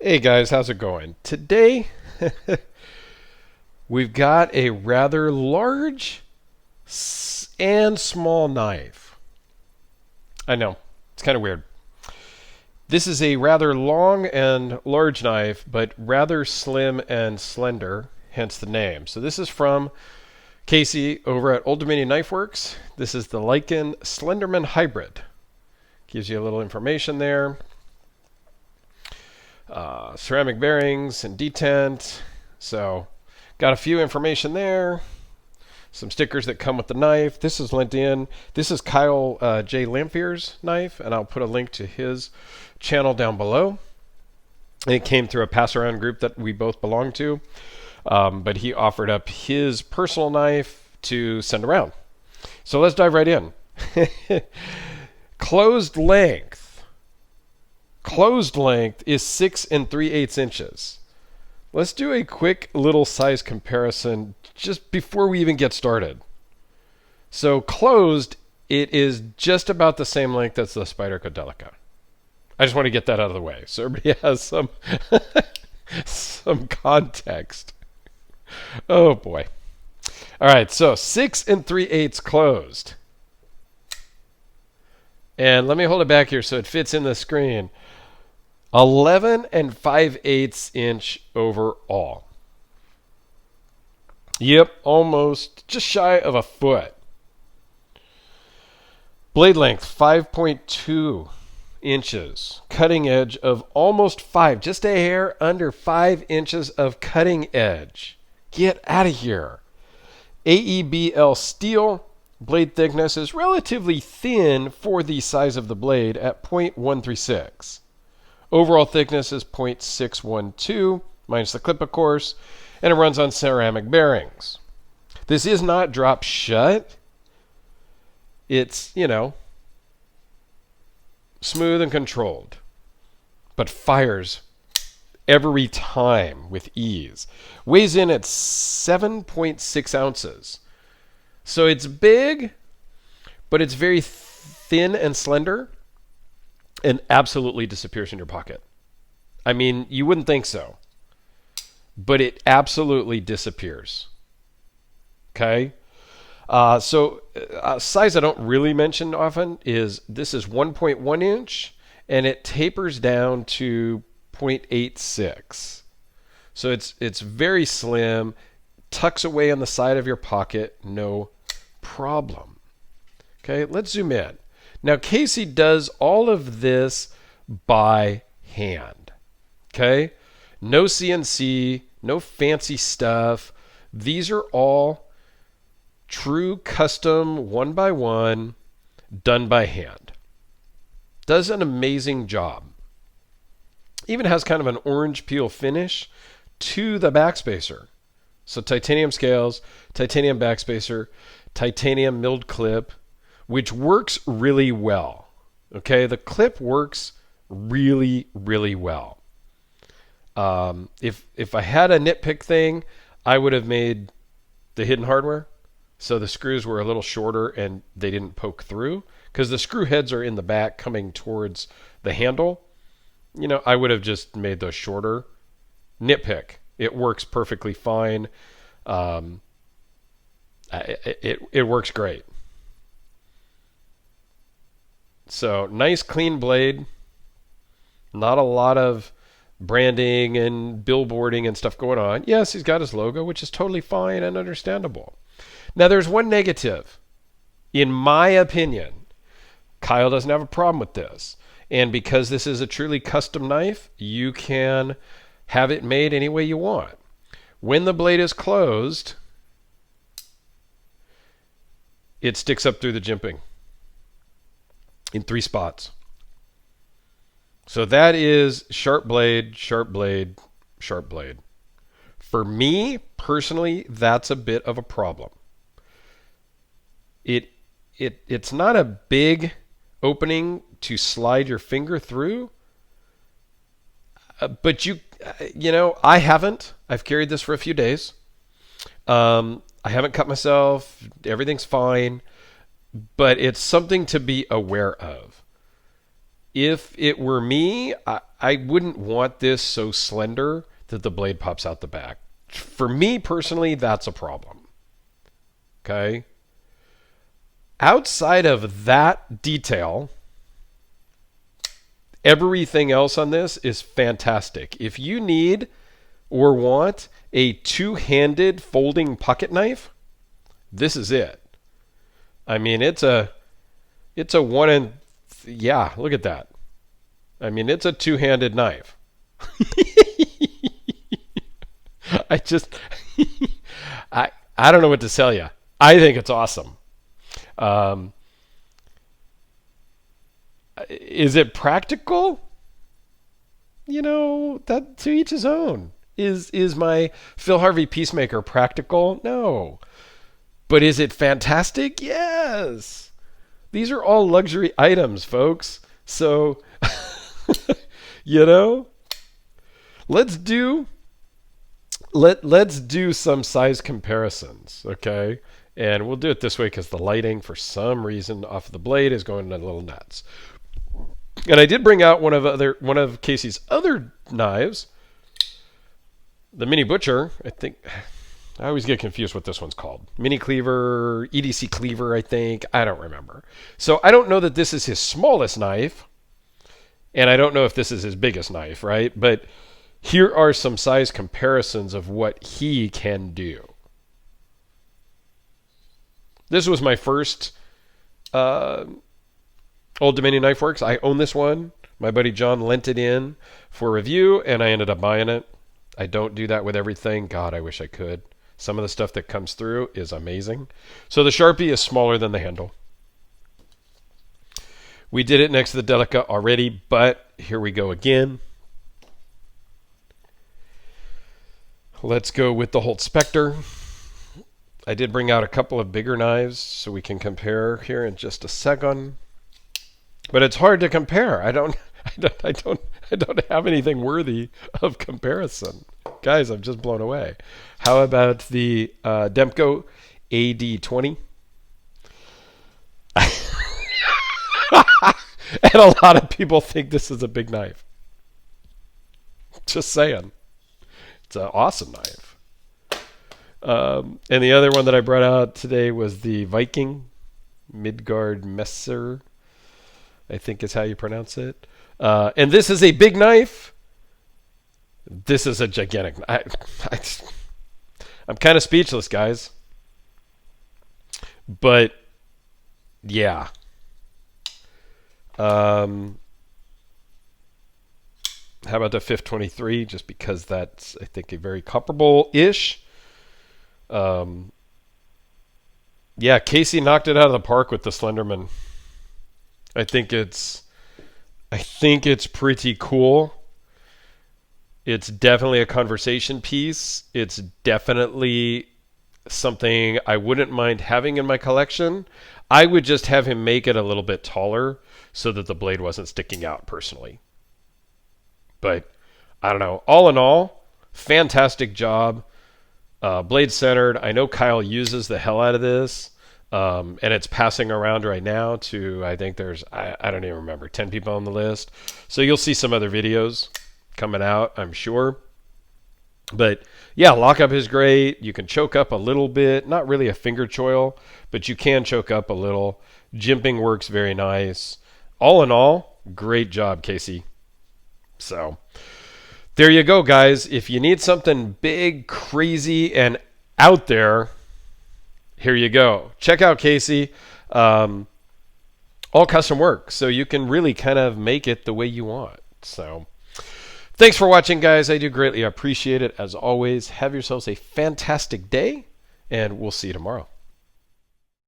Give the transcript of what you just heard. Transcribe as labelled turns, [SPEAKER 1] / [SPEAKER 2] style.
[SPEAKER 1] Hey guys, how's it going? Today we've got a rather large and small knife. I know, it's kind of weird. This is a rather long and large knife, but rather slim and slender, hence the name. So this is from Casey over at Old Dominion Knife Works. This is the Lycan Slenderman Hybrid. Gives you a little information there. Ceramic bearings and detent. So, got a few information there. Some stickers that come with the knife. This is lent in. This is Kyle J. Lamphier's knife, and I'll put a link to his channel down below. And it came through a pass-around group that we both belong to, but he offered up his personal knife to send around. So let's dive right in. Closed length. Closed length is 6 3/8 inches. Let's do a quick little size comparison just before we even get started. So closed, it is just about the same length as the Spyderco Delica. I just want to get that out of the way so everybody has some some context. Oh boy. All right, so 6 3/8 closed. And let me hold it back here so it fits in the screen. 11 5/8 inch overall. Yep, almost just shy of a foot. Blade length 5.2 inches. Cutting edge of almost 5, just a hair under 5 inches of cutting edge. Get out of here. AEBL steel. Blade thickness is relatively thin for the size of the blade at 0.136. Overall thickness is 0.612, minus the clip, of course, and it runs on ceramic bearings. This is not drop shut. It's, smooth and controlled, but fires every time with ease. Weighs in at 7.6 ounces. So it's big, but it's very thin and slender, and absolutely disappears in your pocket. I mean, you wouldn't think so, but it absolutely disappears. Okay? Size I don't really mention often is this is 1.1 inch, and it tapers down to 0.86. So it's very slim, tucks away on the side of your pocket, no problem. Okay, let's zoom in. Now, Casey does all of this by hand. Okay? No CNC, no fancy stuff. These are all true custom, one by one, done by hand. Does an amazing job. Even has kind of an orange peel finish to the backspacer. So titanium scales, titanium backspacer, titanium milled clip, which works really well. Okay, the clip works really, really well. If I had a nitpick thing, I would have made the hidden hardware so the screws were a little shorter and they didn't poke through, because the screw heads are in the back coming towards the handle. I would have just made those shorter. Nitpick. It works perfectly fine. It works great. So nice clean blade. Not a lot of branding and billboarding and stuff going on. Yes, he's got his logo, which is totally fine and understandable. Now there's one negative. In my opinion, Kyle doesn't have a problem with this. And because this is a truly custom knife, you can have it made any way you want. When the blade is closed, it sticks up through the jimping in 3 spots. So that is sharp blade, sharp blade, sharp blade. For me, personally, that's a bit of a problem. It's not a big opening to slide your finger through, but I haven't. I've carried this for a few days. I haven't cut myself. Everything's fine. But it's something to be aware of. If it were me, I wouldn't want this so slender that the blade pops out the back. For me personally, that's a problem. Okay? Outside of that detail, everything else on this is fantastic. If you need or want a two-handed folding pocket knife, this is it. I mean, it's a one and yeah, look at that. I mean, it's a two-handed knife. I just I don't know what to tell you. I think it's awesome. Um, is it practical? You know, that to each his own. Is my Phil Harvey Peacemaker practical? No. But is it fantastic? Yes. These are all luxury items, folks. So, you know, let's do let's do some size comparisons, okay? And we'll do it this way because the lighting, for some reason, off of the blade is going a little nuts. And I did bring out one of Casey's other knives, the Mini Butcher. I think I always get confused what this one's called. Mini Cleaver, EDC Cleaver, I think. I don't remember. So I don't know that this is his smallest knife, and I don't know if this is his biggest knife, right? But here are some size comparisons of what he can do. This was my first Old Dominion Knife Works. I own this one. My buddy John lent it in for review, and I ended up buying it. I don't do that with everything. God, I wish I could. Some of the stuff that comes through is amazing. So the Sharpie is smaller than the handle. We did it next to the Delica already, but here we go again. Let's go with the Holt Spectre. I did bring out a couple of bigger knives so we can compare here in just a second. But it's hard to compare. I don't have anything worthy of comparison. Guys, I'm just blown away. How about the Demko AD20? And a lot of people think this is a big knife. Just saying. It's an awesome knife. And the other one that I brought out today was the Viking Midgard Messer, I think is how you pronounce it. And this is a big knife. This is a gigantic knife. I'm kind of speechless, guys. But, yeah. How about the 523? Just because that's, I think, a very comparable-ish. Yeah, Casey knocked it out of the park with the Slenderman. I think it's pretty cool. It's definitely a conversation piece. It's definitely something I wouldn't mind having in my collection. I would just have him make it a little bit taller so that the blade wasn't sticking out personally. But I don't know. All in all, fantastic job. Blade centered. I know Kyle uses the hell out of this. And it's passing around right now to, I think there's, I don't even remember, 10 people on the list. So you'll see some other videos coming out, I'm sure. But yeah, lockup is great. You can choke up a little bit. Not really a finger choil, but you can choke up a little. Jimping works very nice. All in all, great job, Casey. So there you go, guys. If you need something big, crazy, and out there, here you go. Check out Casey. All custom work, so you can really kind of make it the way you want. So thanks for watching, guys. I do greatly appreciate it. As always, have yourselves a fantastic day, and we'll see you tomorrow.